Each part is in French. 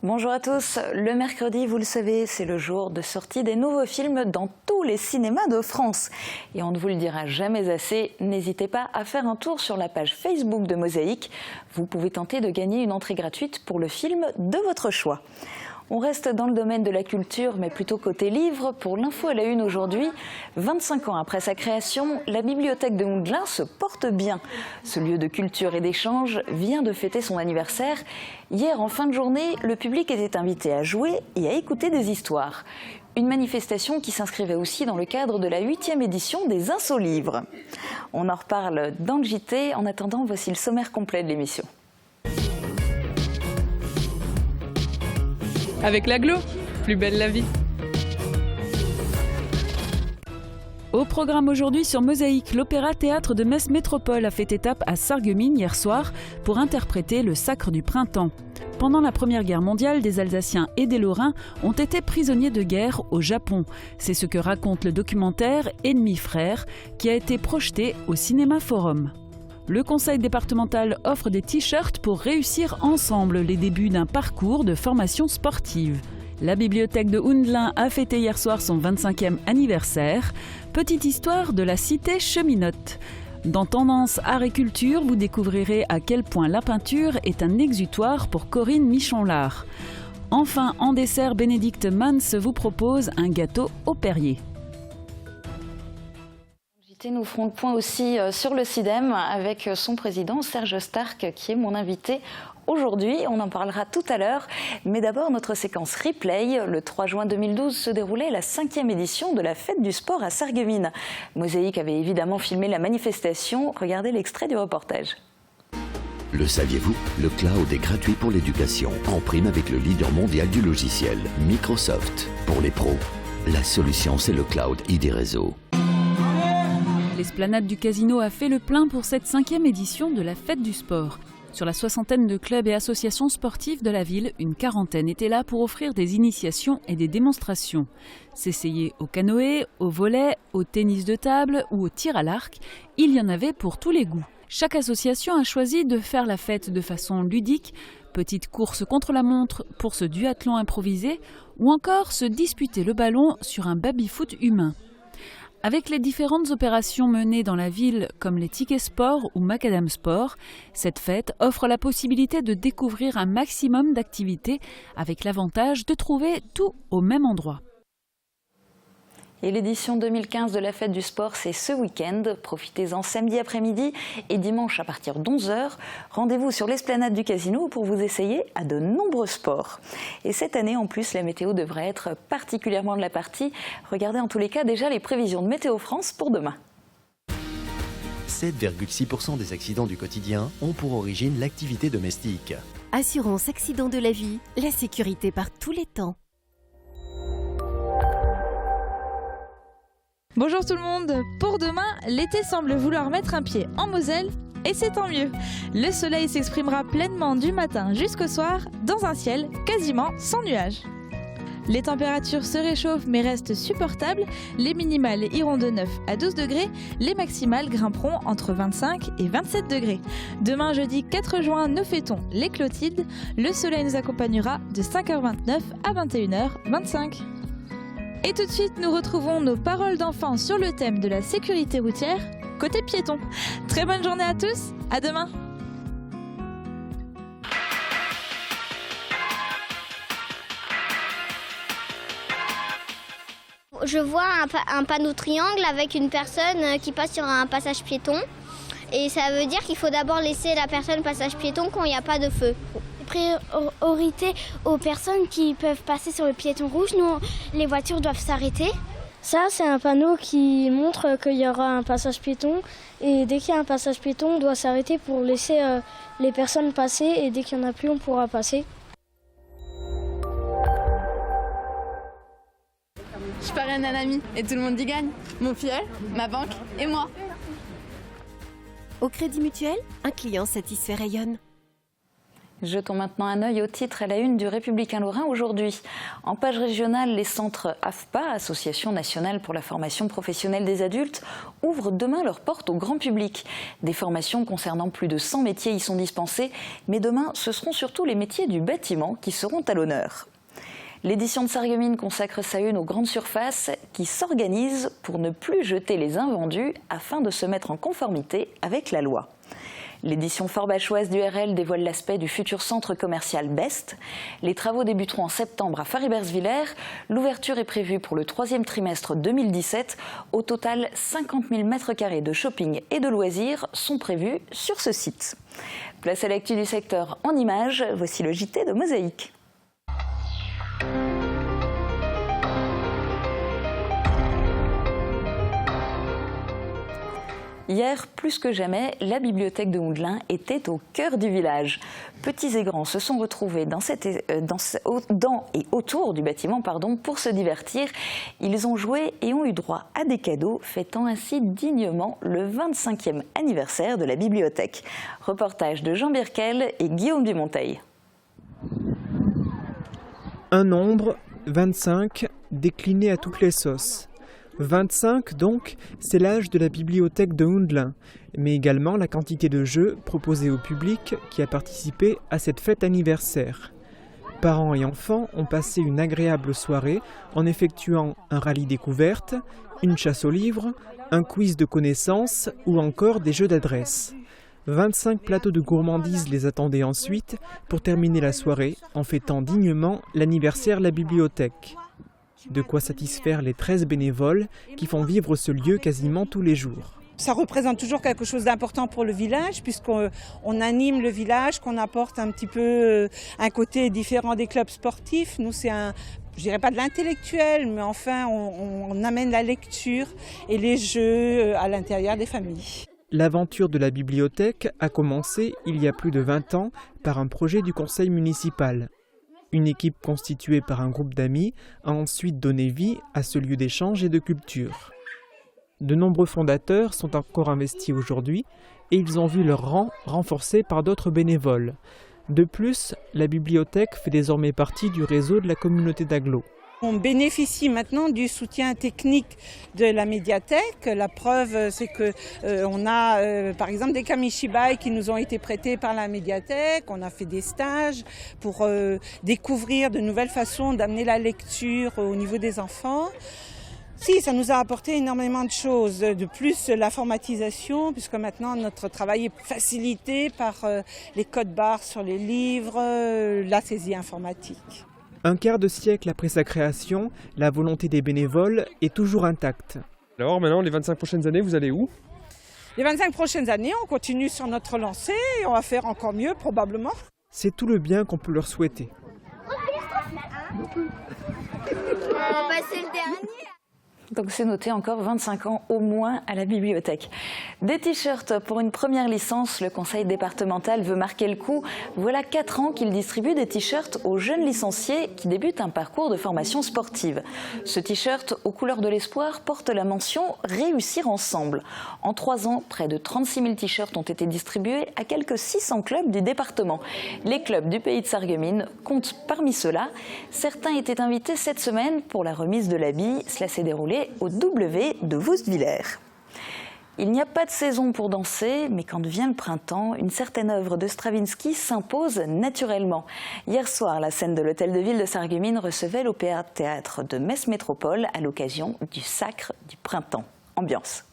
Bonjour à tous, le mercredi, vous le savez, c'est le jour de sortie des nouveaux films dans tous les cinémas de France. Et on ne vous le dira jamais assez, n'hésitez pas à faire un tour sur la page Facebook de Mosaïque. Vous pouvez tenter de gagner une entrée gratuite pour le film de votre choix. On reste dans le domaine de la culture, mais plutôt côté livre. Pour l'info à la une aujourd'hui, 25 ans après sa création, la bibliothèque de Houndelin se porte bien. Ce lieu de culture et d'échange vient de fêter son anniversaire. Hier, en fin de journée, le public était invité à jouer et à écouter des histoires. Une manifestation qui s'inscrivait aussi dans le cadre de la 8e édition des Insolivres. On en reparle dans le JT. En attendant, voici le sommaire complet de l'émission. Avec l'aglo, plus belle la vie. Au programme aujourd'hui sur Mosaïque, l'Opéra-Théâtre de Metz Métropole a fait étape à Sarreguemines hier soir pour interpréter le Sacre du Printemps. Pendant la Première Guerre mondiale, des Alsaciens et des Lorrains ont été prisonniers de guerre au Japon. C'est ce que raconte le documentaire Ennemis frères qui a été projeté au Cinéma Forum. Le conseil départemental offre des t-shirts pour réussir ensemble les débuts d'un parcours de formation sportive. La bibliothèque de Houndelin a fêté hier soir son 25e anniversaire. Petite histoire de la cité cheminote. Dans Tendance Art et Culture, vous découvrirez à quel point la peinture est un exutoire pour Corinne Michon-Lard. Enfin, en dessert, Bénédicte Mans vous propose un gâteau au Perrier. Nous ferons le point aussi sur le CIDEM avec son président Serge Stark qui est mon invité aujourd'hui. On en parlera tout à l'heure. Mais d'abord, notre séquence replay. Le 3 juin 2012 se déroulait la 5e édition de la Fête du Sport à Sarreguemines. Mosaïque avait évidemment filmé la manifestation. Regardez l'extrait du reportage. Le saviez-vous? Le cloud est gratuit pour l'éducation, en prime avec le leader mondial du logiciel, Microsoft. Pour les pros, la solution c'est le cloud ID Réseau. L'esplanade du Casino a fait le plein pour cette 5e édition de la Fête du Sport. Sur la 60aine de clubs et associations sportives de la ville, une 40aine étaient là pour offrir des initiations et des démonstrations. S'essayer au canoë, au volley, au tennis de table ou au tir à l'arc, il y en avait pour tous les goûts. Chaque association a choisi de faire la fête de façon ludique, petite course contre la montre pour ce duathlon improvisé ou encore se disputer le ballon sur un baby-foot humain. Avec les différentes opérations menées dans la ville comme les tickets sport ou Macadam Sport, cette fête offre la possibilité de découvrir un maximum d'activités avec l'avantage de trouver tout au même endroit. Et l'édition 2015 de la Fête du Sport, c'est ce week-end. Profitez-en samedi après-midi et dimanche à partir d'11h. Rendez-vous sur l'esplanade du Casino pour vous essayer à de nombreux sports. Et cette année, en plus, la météo devrait être particulièrement de la partie. Regardez en tous les cas déjà les prévisions de Météo France pour demain. 7,6% des accidents du quotidien ont pour origine l'activité domestique. Assurance accident de la vie, la sécurité par tous les temps. Bonjour tout le monde. Pour demain, l'été semble vouloir mettre un pied en Moselle et c'est tant mieux. Le soleil s'exprimera pleinement du matin jusqu'au soir dans un ciel quasiment sans nuages. Les températures se réchauffent mais restent supportables. Les minimales iront de 9 à 12 degrés, les maximales grimperont entre 25 et 27 degrés. Demain jeudi 4 juin, nous fêtons les Clotildes. Le soleil nous accompagnera de 5h29 à 21h25. Et tout de suite, nous retrouvons nos paroles d'enfants sur le thème de la sécurité routière, côté piéton. Très bonne journée à tous, à demain. Je vois un panneau triangle avec une personne qui passe sur un passage piéton. Et ça veut dire qu'il faut d'abord laisser la personne passage piéton quand il n'y a pas de feu. Priorité aux personnes qui peuvent passer sur le piéton rouge. Nous, les voitures doivent s'arrêter. Ça, c'est un panneau qui montre qu'il y aura un passage piéton. Et dès qu'il y a un passage piéton, on doit s'arrêter pour laisser les personnes passer. Et dès qu'il n'y en a plus, on pourra passer. Je parraine un ami et tout le monde y gagne. Mon filleul, ma banque et moi. Au Crédit Mutuel, un client satisfait rayonne. Jetons maintenant un œil au titre à la une du Républicain Lorrain aujourd'hui. En page régionale, les centres AFPA, Association nationale pour la formation professionnelle des adultes, ouvrent demain leurs portes au grand public. Des formations concernant plus de 100 métiers y sont dispensées, mais demain, ce seront surtout les métiers du bâtiment qui seront à l'honneur. L'édition de Sarreguemines consacre sa une aux grandes surfaces qui s'organisent pour ne plus jeter les invendus afin de se mettre en conformité avec la loi. L'édition fort-bachoise du RL dévoile l'aspect du futur centre commercial Best. Les travaux débuteront en septembre à Faribersviller. L'ouverture est prévue pour le 3e trimestre 2017. Au total, 50 000 m² de shopping et de loisirs sont prévus sur ce site. Place à l'actu du secteur en images. Voici le JT de Mosaïque. Hier, plus que jamais, la bibliothèque de Houndelin était au cœur du village. Petits et grands se sont retrouvés dans et autour du bâtiment pour se divertir. Ils ont joué et ont eu droit à des cadeaux, fêtant ainsi dignement le 25e anniversaire de la bibliothèque. Reportage de Jean Birkel et Guillaume Dumonteil. Un nombre, 25, décliné à toutes les sauces. 25 donc, c'est l'âge de la bibliothèque de Houndelin, mais également la quantité de jeux proposés au public qui a participé à cette fête anniversaire. Parents et enfants ont passé une agréable soirée en effectuant un rallye découverte, une chasse aux livres, un quiz de connaissances ou encore des jeux d'adresse. 25 plateaux de gourmandises les attendaient ensuite pour terminer la soirée en fêtant dignement l'anniversaire de la bibliothèque. De quoi satisfaire les 13 bénévoles qui font vivre ce lieu quasiment tous les jours. Ça représente toujours quelque chose d'important pour le village puisqu'on anime le village, qu'on apporte un petit peu un côté différent des clubs sportifs. Nous, c'est je dirais pas de l'intellectuel, mais enfin, on amène la lecture et les jeux à l'intérieur des familles. L'aventure de la bibliothèque a commencé il y a plus de 20 ans par un projet du conseil municipal. Une équipe constituée par un groupe d'amis a ensuite donné vie à ce lieu d'échange et de culture. De nombreux fondateurs sont encore investis aujourd'hui et ils ont vu leur rang renforcé par d'autres bénévoles. De plus, la bibliothèque fait désormais partie du réseau de la communauté d'Aglo. On bénéficie maintenant du soutien technique de la médiathèque. La preuve, c'est qu'on a par exemple des kamishibai qui nous ont été prêtés par la médiathèque. On a fait des stages pour découvrir de nouvelles façons d'amener la lecture au niveau des enfants. Si, ça nous a apporté énormément de choses. De plus, l'informatisation, puisque maintenant notre travail est facilité par les codes barres sur les livres, la saisie informatique. Un quart de siècle après sa création, la volonté des bénévoles est toujours intacte. Alors maintenant, les 25 prochaines années, vous allez où ? Les 25 prochaines années, on continue sur notre lancée et on va faire encore mieux probablement. C'est tout le bien qu'on peut leur souhaiter. On va passer le dernier. Donc c'est noté, encore 25 ans au moins à la bibliothèque. Des t-shirts pour une première licence, le conseil départemental veut marquer le coup. Voilà 4 ans qu'il distribue des t-shirts aux jeunes licenciés qui débutent un parcours de formation sportive. Ce t-shirt aux couleurs de l'espoir porte la mention « Réussir ensemble ». En 3 ans, près de 36 000 t-shirts ont été distribués à quelques 600 clubs du département. Les clubs du pays de Sarreguemines comptent parmi ceux-là. Certains étaient invités cette semaine pour la remise de l'habit. Cela s'est déroulé au W de Woustviller. Il n'y a pas de saison pour danser, mais quand vient le printemps, une certaine œuvre de Stravinsky s'impose naturellement. Hier soir, la scène de l'hôtel de ville de Sarreguemines recevait l'Opéra-Théâtre de Metz Métropole à l'occasion du Sacre du Printemps. Ambiance.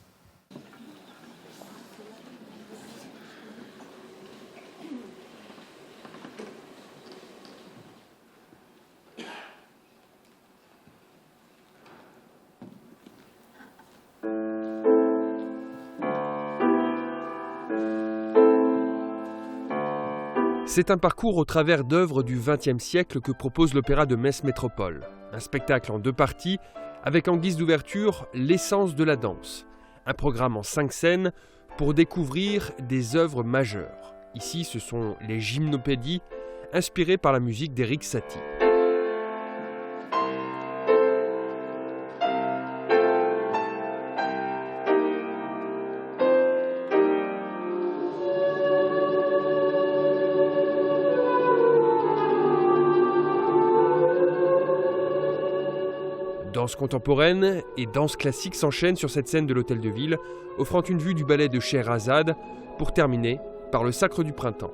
C'est un parcours au travers d'œuvres du XXe siècle que propose l'Opéra de Metz Métropole. Un spectacle en 2 parties, avec en guise d'ouverture l'essence de la danse. Un programme en 5 scènes pour découvrir des œuvres majeures. Ici, ce sont les gymnopédies, inspirées par la musique d'Éric Satie. Danse contemporaine et danse classique s'enchaînent sur cette scène de l'Hôtel de Ville, offrant une vue du ballet de Scheherazade, pour terminer par le Sacre du Printemps.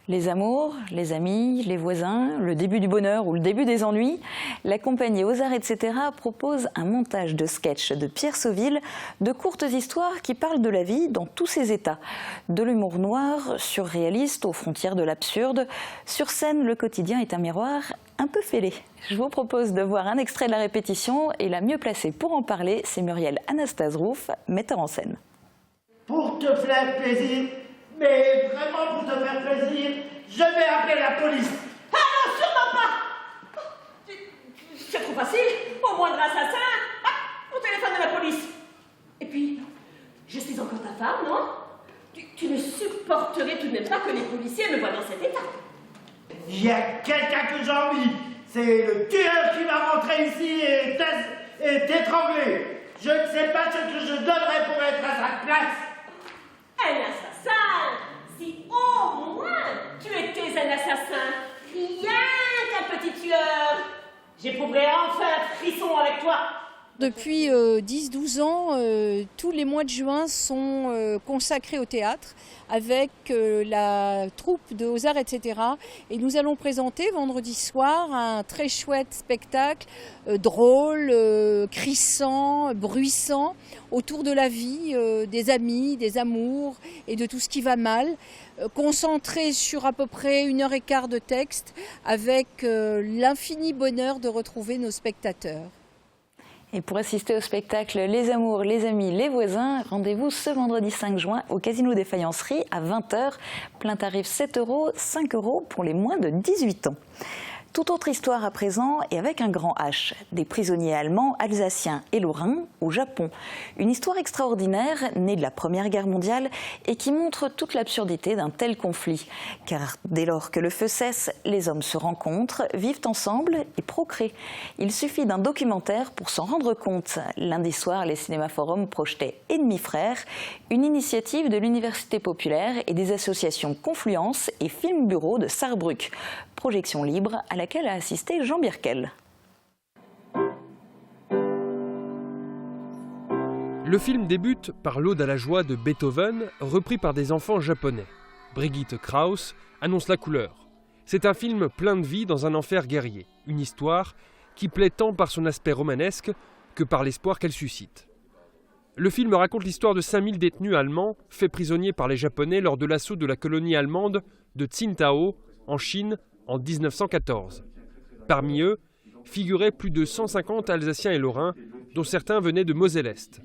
Les amours, les amis, les voisins, le début du bonheur ou le début des ennuis, la compagnie Aux Arts, etc. propose un montage de sketchs de Pierre Sauville, de courtes histoires qui parlent de la vie dans tous ses états. De l'humour noir, surréaliste, aux frontières de l'absurde. Sur scène, le quotidien est un miroir un peu fêlé. Je vous propose de voir un extrait de la répétition et la mieux placée pour en parler, c'est Muriel Anastase-Rouff, metteur en scène. Pour te faire plaisir, mais vraiment pour te faire plaisir, je vais appeler la police. Ah non, sûrement pas. C'est trop facile. Au moindre assassin, on téléphone à la police. Et puis, je suis encore ta femme, non? Tu ne supporterais tout de même pas que les policiers me voient dans cet état. Il y a quelqu'un que j'ai envie. C'est le tueur qui va rentrer ici et t'étrangler. Je ne sais pas ce que je donnerais pour être à sa place. Un assassin! Si au moins tu étais un assassin, rien qu'un petit tueur, j'éprouverais enfin un frisson avec toi. Depuis 10-12 ans, tous les mois de juin sont consacrés au théâtre avec la troupe de Aux Arts, etc. Et nous allons présenter vendredi soir un très chouette spectacle drôle, crissant, bruissant, autour de la vie, des amis, des amours et de tout ce qui va mal, concentré sur à peu près 1h15 de texte avec l'infini bonheur de retrouver nos spectateurs. Et pour assister au spectacle Les Amours, les Amis, les Voisins, rendez-vous ce vendredi 5 juin au Casino des Faïenceries à 20h. Plein tarif 7 €, 5 € pour les moins de 18 ans. Toute autre histoire à présent et avec un grand H. Des prisonniers allemands, alsaciens et lorrains au Japon. Une histoire extraordinaire née de la Première Guerre mondiale et qui montre toute l'absurdité d'un tel conflit. Car dès lors que le feu cesse, les hommes se rencontrent, vivent ensemble et procréent. Il suffit d'un documentaire pour s'en rendre compte. Lundi soir, les Cinéma Forum projetaient Ennemis frères, une initiative de l'Université populaire et des associations Confluence et Film Bureau de Sarrebruck. Projection libre à laquelle a assisté Jean Birkel. Le film débute par l'Ode à la joie de Beethoven, repris par des enfants japonais. Brigitte Krauss annonce la couleur. C'est un film plein de vie dans un enfer guerrier. Une histoire qui plaît tant par son aspect romanesque que par l'espoir qu'elle suscite. Le film raconte l'histoire de 5000 détenus allemands faits prisonniers par les Japonais lors de l'assaut de la colonie allemande de Tsingtao en Chine en 1914. Parmi eux figuraient plus de 150 Alsaciens et Lorrains, dont certains venaient de Moselle-Est.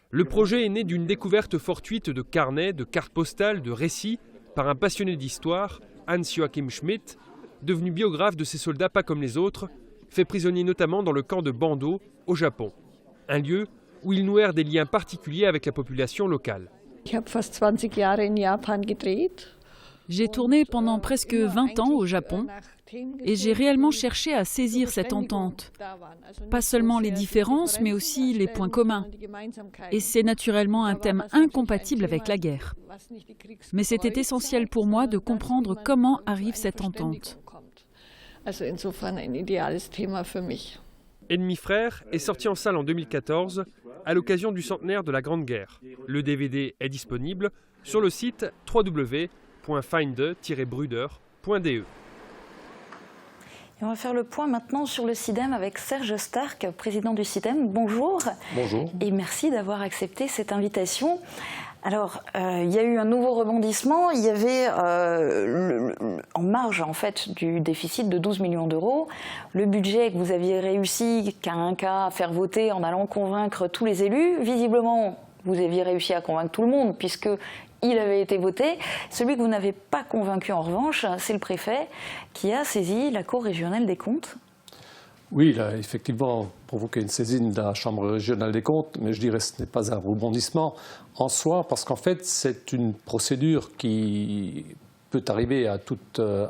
Le projet est né d'une découverte fortuite de carnets, de cartes postales, de récits par un passionné d'histoire, Hans-Joachim Schmidt, devenu biographe de ces soldats pas comme les autres, fait prisonnier notamment dans le camp de Bando, au Japon. Un lieu où ils nouèrent des liens particuliers avec la population locale. J'ai tourné pendant presque 20 ans au Japon et j'ai réellement cherché à saisir cette entente. Pas seulement les différences, mais aussi les points communs. Et c'est naturellement un thème incompatible avec la guerre. Mais c'était essentiel pour moi de comprendre comment arrive cette entente. Ennemis frères est sorti en salle en 2014 à l'occasion du centenaire de la Grande Guerre. Le DVD est disponible sur le site www.finde-bruder.de. Et on va faire le point maintenant sur le CIDEM avec Serge Stark, président du CIDEM. Bonjour. Bonjour. Et merci d'avoir accepté cette invitation. Alors, il y a eu un nouveau rebondissement. Il y avait en marge en fait du déficit de 12 millions d'euros. Le budget que vous aviez réussi qu'à un cas à faire voter en allant convaincre tous les élus. Visiblement, vous aviez réussi à convaincre tout le monde puisque il avait été voté. Celui que vous n'avez pas convaincu en revanche, c'est le préfet qui a saisi la Cour régionale des comptes. Oui, il a effectivement provoqué une saisine de la Chambre régionale des comptes, mais je dirais que ce n'est pas un rebondissement en soi, parce qu'en fait, c'est une procédure qui peut arriver à tout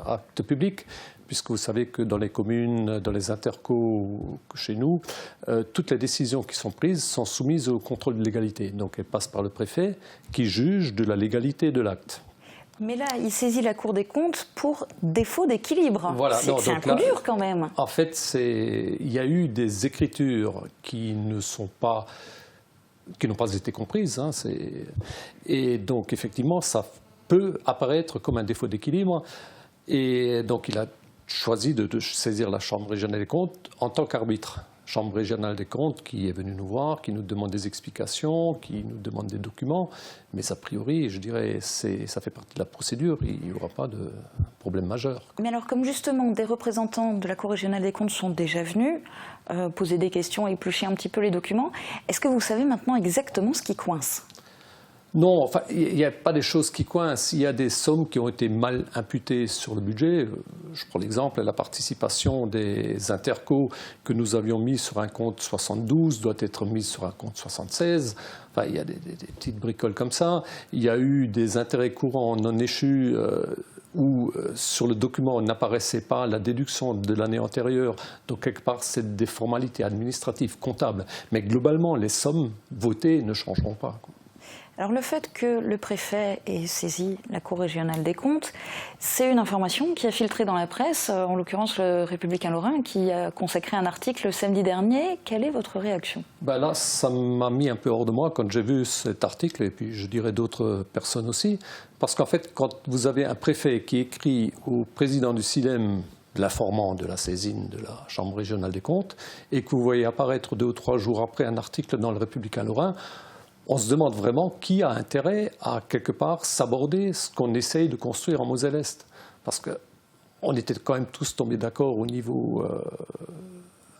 acte public, puisque vous savez que dans les communes, dans les intercos, chez nous, toutes les décisions qui sont prises sont soumises au contrôle de légalité. Donc elles passent par le préfet qui juge de la légalité de l'acte. Mais là, il saisit la Cour des comptes pour défaut d'équilibre. Voilà. C'est un coup dur quand même. En fait, il y a eu des écritures qui n'ont pas été comprises. Hein, et donc, effectivement, ça peut apparaître comme un défaut d'équilibre. Et donc, il a choisi de saisir la Chambre régionale des comptes en tant qu'arbitre. Chambre régionale des comptes qui est venue nous voir, qui nous demande des explications, qui nous demande des documents. Mais a priori, je dirais, ça fait partie de la procédure, il n'y aura pas de problème majeur. Mais alors, comme justement des représentants de la Cour régionale des comptes sont déjà venus poser des questions, éplucher un petit peu les documents, est-ce que vous savez maintenant exactement ce qui coince ? Non, enfin, il n'y a pas des choses qui coincent. Il y a des sommes qui ont été mal imputées sur le budget. Je prends l'exemple, la participation des intercos que nous avions mis sur un compte 72 doit être mise sur un compte 76. Enfin, il y a des petites bricoles comme ça. Il y a eu des intérêts courants non échus où sur le document n'apparaissait pas la déduction de l'année antérieure. Donc quelque part, c'est des formalités administratives, comptables. Mais globalement, les sommes votées ne changeront pas. Alors le fait que le préfet ait saisi la Cour régionale des comptes, c'est une information qui a filtré dans la presse, en l'occurrence le Républicain Lorrain, qui a consacré un article le samedi dernier. Quelle est votre réaction ? Là, ça m'a mis un peu hors de moi quand j'ai vu cet article, et puis je dirais d'autres personnes aussi, parce qu'en fait, quand vous avez un préfet qui écrit au président du CILEM l'informant de la saisine de la Chambre régionale des comptes, et que vous voyez apparaître 2 ou 3 jours après un article dans le Républicain Lorrain, on se demande vraiment qui a intérêt à, quelque part, s'aborder ce qu'on essaye de construire en Moselle-Est. Parce qu'on était quand même tous tombés d'accord au niveau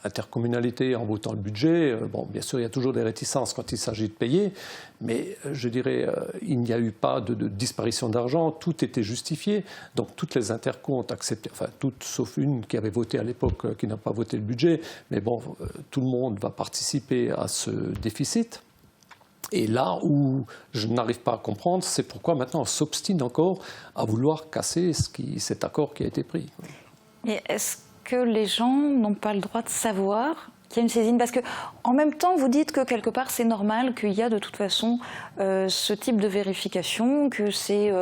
intercommunalité en votant le budget. Bon, bien sûr, il y a toujours des réticences quand il s'agit de payer, mais je dirais, il n'y a eu pas de disparition d'argent, tout était justifié. Donc toutes les intercos ont accepté, enfin toutes sauf une qui avait voté à l'époque, qui n'a pas voté le budget, mais bon, tout le monde va participer à ce déficit. Et là où je n'arrive pas à comprendre, c'est pourquoi maintenant on s'obstine encore à vouloir casser cet accord qui a été pris. Mais est-ce que les gens n'ont pas le droit de savoir qu'il y a une saisine ? Parce qu'en même temps, vous dites que quelque part c'est normal, qu'il y a de toute façon ce type de vérification, que c'est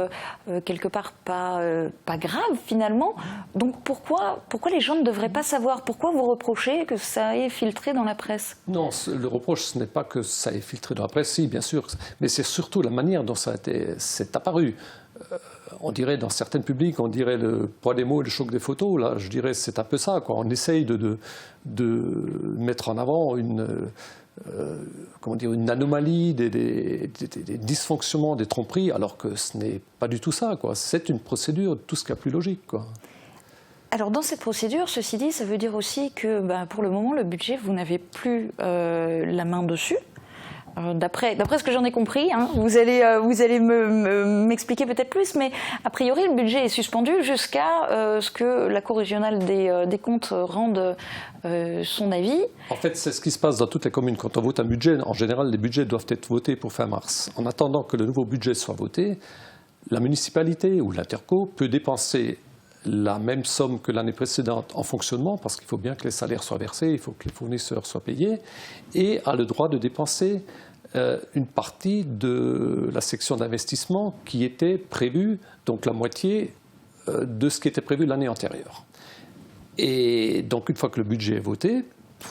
quelque part pas grave finalement. Donc pourquoi les gens ne devraient pas savoir ? Pourquoi vous reprochez que ça ait filtré dans la presse ? Non, le reproche, ce n'est pas que ça ait filtré dans la presse, si, bien sûr, mais c'est surtout la manière dont c'est apparu. On dirait dans certains publics, on dirait le poids des mots et le choc des photos. Là, je dirais c'est un peu ça, quoi. On essaye de mettre en avant une anomalie, des dysfonctionnements, des tromperies, alors que ce n'est pas du tout ça, quoi. C'est une procédure, tout ce qu'il y a plus logique, quoi. Alors dans cette procédure, ceci dit, ça veut dire aussi que pour le moment, le budget, vous n'avez plus la main dessus. D'après ce que j'en ai compris, hein, vous allez m'expliquer peut-être plus, mais a priori le budget est suspendu jusqu'à ce que la Cour régionale des comptes rende son avis. En fait, c'est ce qui se passe dans toutes les communes. Quand on vote un budget, en général, les budgets doivent être votés pour fin mars. En attendant que le nouveau budget soit voté, la municipalité ou l'interco peut dépenser la même somme que l'année précédente en fonctionnement, parce qu'il faut bien que les salaires soient versés, il faut que les fournisseurs soient payés, et a le droit de dépenser une partie de la section d'investissement qui était prévue, donc la moitié de ce qui était prévu l'année antérieure. Et donc une fois que le budget est voté,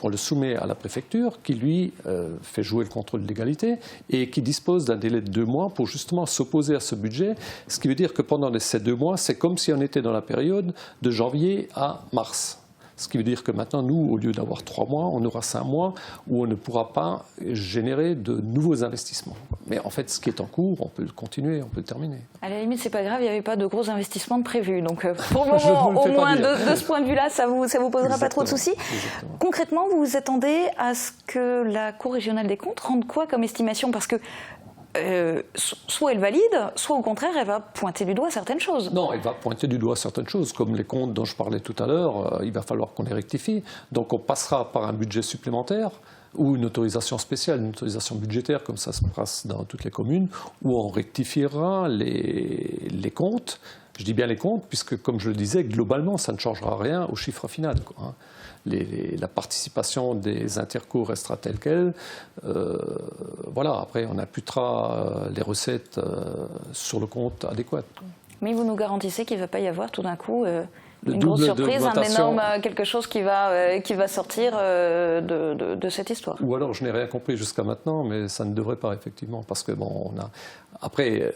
on le soumet à la préfecture qui, lui, fait jouer le contrôle de légalité et qui dispose d'un délai de 2 mois pour justement s'opposer à ce budget. Ce qui veut dire que pendant ces 2 mois, c'est comme si on était dans la période de janvier à mars. Ce qui veut dire que maintenant, nous, au lieu d'avoir 3 mois, on aura 5 mois où on ne pourra pas générer de nouveaux investissements. Mais en fait, ce qui est en cours, on peut le continuer, on peut le terminer. À la limite, c'est pas grave, il n'y avait pas de gros investissements de prévus. Donc pour le moment, au moins de ce point de vue-là, ça vous posera pas trop de soucis. Exactement. Concrètement, vous vous attendez à ce que la Cour régionale des comptes rende quoi comme estimation ? Parce que soit elle valide, soit au contraire elle va pointer du doigt certaines choses. Non, elle va pointer du doigt certaines choses, comme les comptes dont je parlais tout à l'heure, il va falloir qu'on les rectifie. Donc on passera par un budget supplémentaire ou une autorisation spéciale, une autorisation budgétaire, comme ça se passe dans toutes les communes, où on rectifiera les comptes. Je dis bien les comptes, puisque comme je le disais, globalement, ça ne changera rien au chiffre final, quoi, hein. La participation des intercos restera telle qu'elle. Voilà, après, on imputera les recettes sur le compte adéquat. Mais vous nous garantissez qu'il ne va pas y avoir tout d'un coup une grosse surprise, un énorme quelque chose qui va sortir de cette histoire. Ou alors, je n'ai rien compris jusqu'à maintenant, mais ça ne devrait pas, effectivement, parce que bon, après,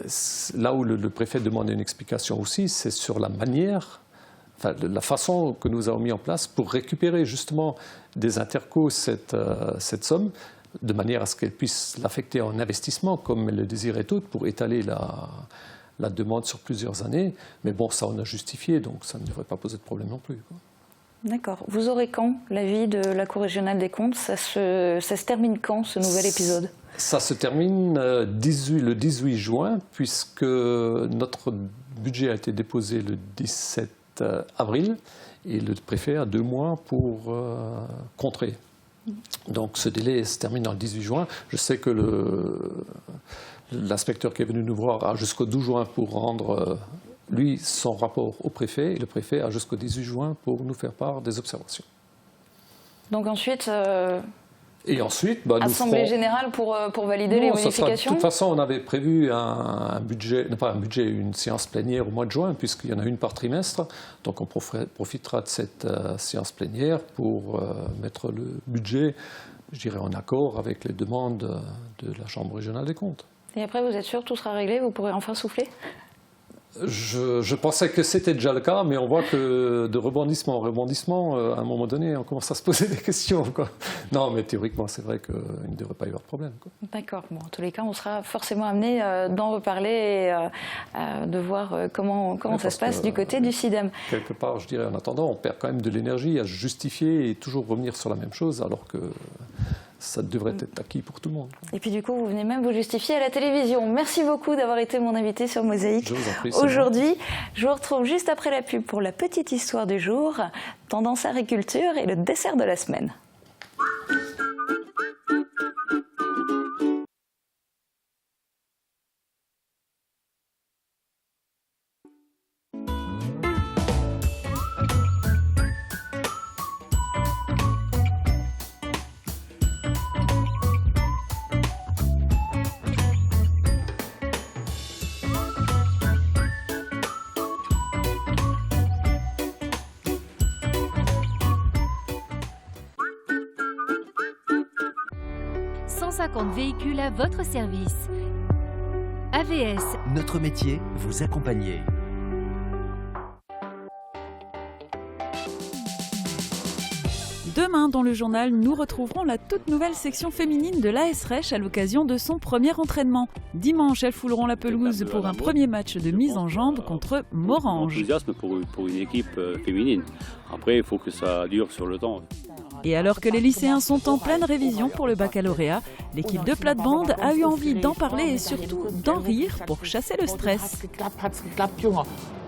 là où le préfet demande une explication aussi, c'est sur la manière, enfin, la façon que nous avons mis en place pour récupérer justement des intercos cette somme, de manière à ce qu'elle puisse l'affecter en investissement, comme elle le désirait toute, pour étaler la demande sur plusieurs années. Mais bon, ça on a justifié, donc ça ne devrait pas poser de problème non plus, quoi. D'accord. Vous aurez quand l'avis de la Cour régionale des comptes? Ça se termine quand, ce nouvel épisode? Ça se termine le 18 juin, puisque notre budget a été déposé le 17 avril, et le préfet a 2 mois pour contrer. Donc ce délai se termine le 18 juin. Je sais que l'inspecteur qui est venu nous voir a jusqu'au 12 juin pour rendre, lui, son rapport au préfet, et le préfet a jusqu'au 18 juin pour nous faire part des observations. Donc ensuite... Et ensuite, Assemblée générale pour valider les modifications. De toute façon, on avait prévu une séance plénière au mois de juin, puisqu'il y en a une par trimestre. Donc on profitera de cette séance plénière pour mettre le budget, je dirais, en accord avec les demandes de la Chambre régionale des comptes. Et après, vous êtes sûr que tout sera réglé? Vous pourrez enfin souffler? Je pensais que c'était déjà le cas, mais on voit que de rebondissement en rebondissement, à un moment donné, on commence à se poser des questions, quoi. Non, mais théoriquement, c'est vrai qu'il ne devrait pas y avoir de problème, quoi. D'accord. Bon, en tous les cas, on sera forcément amené d'en reparler et de voir comment ça se passe du côté du SIDEM. Quelque part, je dirais, en attendant, on perd quand même de l'énergie à justifier et toujours revenir sur la même chose, alors que ça devrait être acquis pour tout le monde. Et puis du coup, vous venez même vous justifier à la télévision. Merci beaucoup d'avoir été mon invité sur Mosaïque. Je vous en prie. Aujourd'hui, je vous retrouve juste après la pub pour la petite histoire du jour, tendance agriculture et le dessert de la semaine. Véhicules à votre service. AVS. Notre métier, vous accompagner. Demain, dans le journal, nous retrouverons la toute nouvelle section féminine de l'AS Rech à l'occasion de son premier entraînement. Dimanche, elles fouleront la pelouse pour un premier match de mise en jambe contre Morange. Enthousiasme pour une équipe féminine. Après, il faut que ça dure sur le temps. Et alors que les lycéens sont en pleine révision pour le baccalauréat, l'équipe de plate-bande a eu envie d'en parler et surtout d'en rire pour chasser le stress.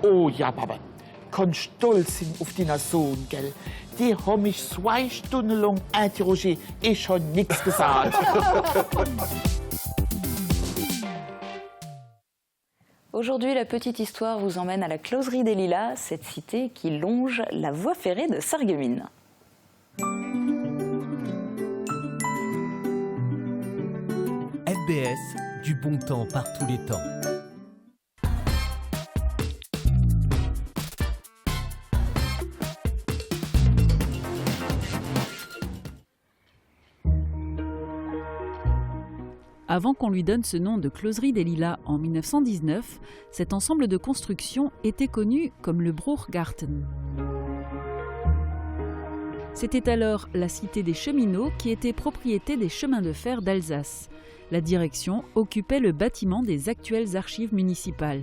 Oh ja, Papa, kann stolz sein auf deinen Sohn, gell? Die haben mich 2 Stunden lang interrogé et schon nichts gesagt. Aujourd'hui, la petite histoire vous emmène à la Closerie des Lilas, cette cité qui longe la voie ferrée de Sarreguemines. FBS, du bon temps par tous les temps. Avant qu'on lui donne ce nom de Closerie des Lilas en 1919, cet ensemble de constructions était connu comme le Bruchgarten. C'était alors la cité des cheminots qui était propriété des chemins de fer d'Alsace. La direction occupait le bâtiment des actuelles archives municipales.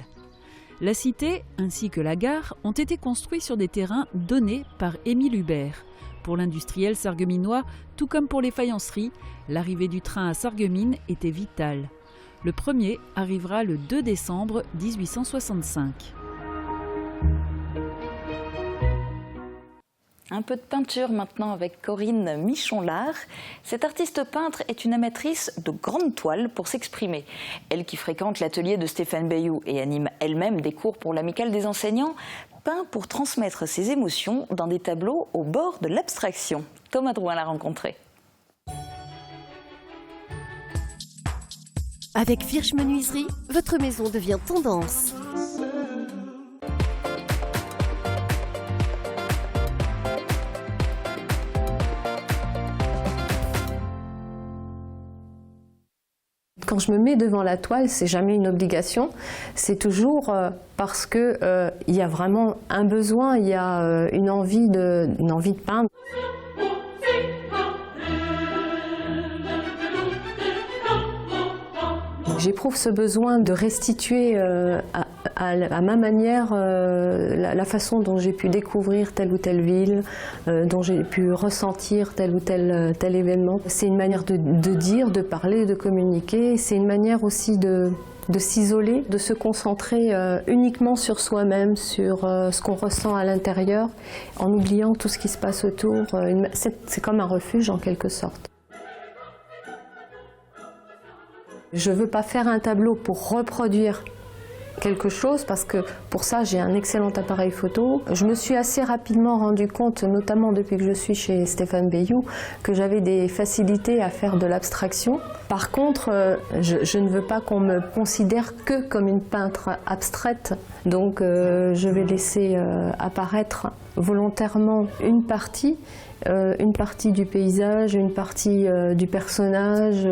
La cité, ainsi que la gare, ont été construits sur des terrains donnés par Émile Hubert. Pour l'industriel sarregueminois, tout comme pour les faïenceries, l'arrivée du train à Sarreguemines était vitale. Le premier arrivera le 2 décembre 1865. Un peu de peinture maintenant avec Corinne Michon-Lard. Cette artiste peintre est une amatrice de grandes toiles pour s'exprimer. Elle qui fréquente l'atelier de Stéphane Bayou et anime elle-même des cours pour l'Amicale des enseignants, peint pour transmettre ses émotions dans des tableaux au bord de l'abstraction. Thomas Drouin l'a rencontré. Avec Virch Menuiserie, votre maison devient tendance. Quand je me mets devant la toile, c'est jamais une obligation, c'est toujours parce que il y a vraiment un besoin, il y a une envie de peindre. J'éprouve ce besoin de restituer à ma manière la façon dont j'ai pu découvrir telle ou telle ville, dont j'ai pu ressentir tel ou tel événement. C'est une manière de dire, de parler, de communiquer. C'est une manière aussi de s'isoler, de se concentrer uniquement sur soi-même, sur ce qu'on ressent à l'intérieur, en oubliant tout ce qui se passe autour. C'est comme un refuge en quelque sorte. Je ne veux pas faire un tableau pour reproduire quelque chose parce que pour ça j'ai un excellent appareil photo. Je me suis assez rapidement rendu compte, notamment depuis que je suis chez Stéphane Bayou, que j'avais des facilités à faire de l'abstraction. Par contre, je ne veux pas qu'on me considère que comme une peintre abstraite. Donc je vais laisser apparaître volontairement une partie du paysage, une partie du personnage,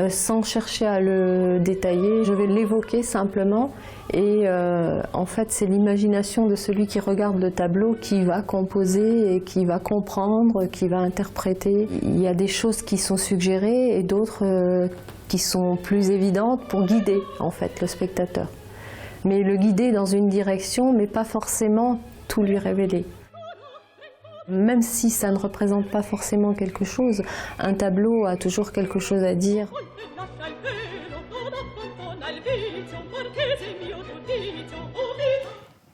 sans chercher à le détailler. Je vais l'évoquer simplement et en fait c'est l'imagination de celui qui regarde le tableau qui va composer et qui va comprendre, qui va interpréter. Il y a des choses qui sont suggérées et d'autres qui sont plus évidentes pour guider en fait le spectateur. Mais le guider dans une direction, mais pas forcément tout lui révéler. Même si ça ne représente pas forcément quelque chose, un tableau a toujours quelque chose à dire.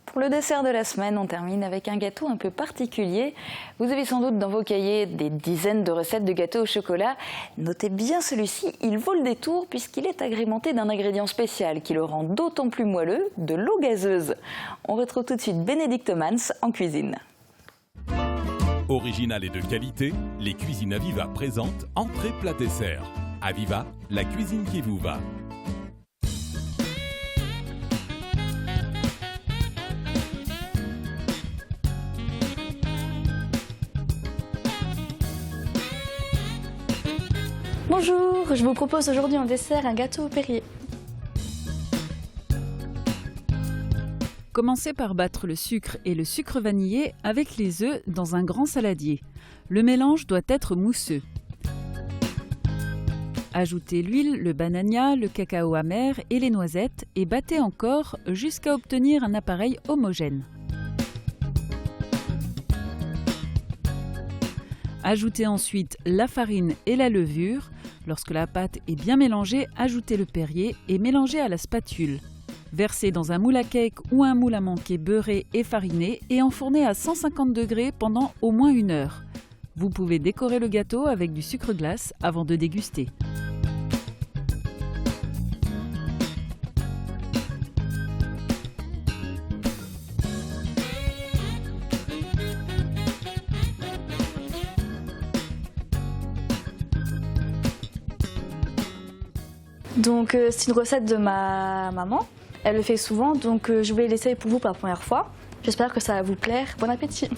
Pour le dessert de la semaine, on termine avec un gâteau un peu particulier. Vous avez sans doute dans vos cahiers des dizaines de recettes de gâteaux au chocolat. Notez bien celui-ci, il vaut le détour puisqu'il est agrémenté d'un ingrédient spécial qui le rend d'autant plus moelleux, de l'eau gazeuse. On retrouve tout de suite Bénédicte Mans en cuisine. Original et de qualité, les cuisines Aviva présentent entrée plat dessert. Aviva, la cuisine qui vous va. Bonjour, je vous propose aujourd'hui en dessert un gâteau au Perrier. Commencez par battre le sucre et le sucre vanillé avec les œufs dans un grand saladier. Le mélange doit être mousseux. Ajoutez l'huile, le banania, le cacao amer et les noisettes et battez encore jusqu'à obtenir un appareil homogène. Ajoutez ensuite la farine et la levure. Lorsque la pâte est bien mélangée, ajoutez le Perrier et mélangez à la spatule. Versez dans un moule à cake ou un moule à manquer beurré et fariné et enfournez à 150 degrés pendant au moins 1 heure. Vous pouvez décorer le gâteau avec du sucre glace avant de déguster. Donc c'est une recette de ma maman. Elle le fait souvent, donc je vais l'essayer pour vous pour la première fois. J'espère que ça va vous plaire. Bon appétit!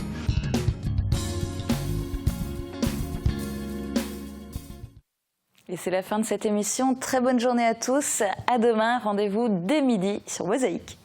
Et c'est la fin de cette émission. Très bonne journée à tous. À demain, rendez-vous dès midi sur Mosaïque.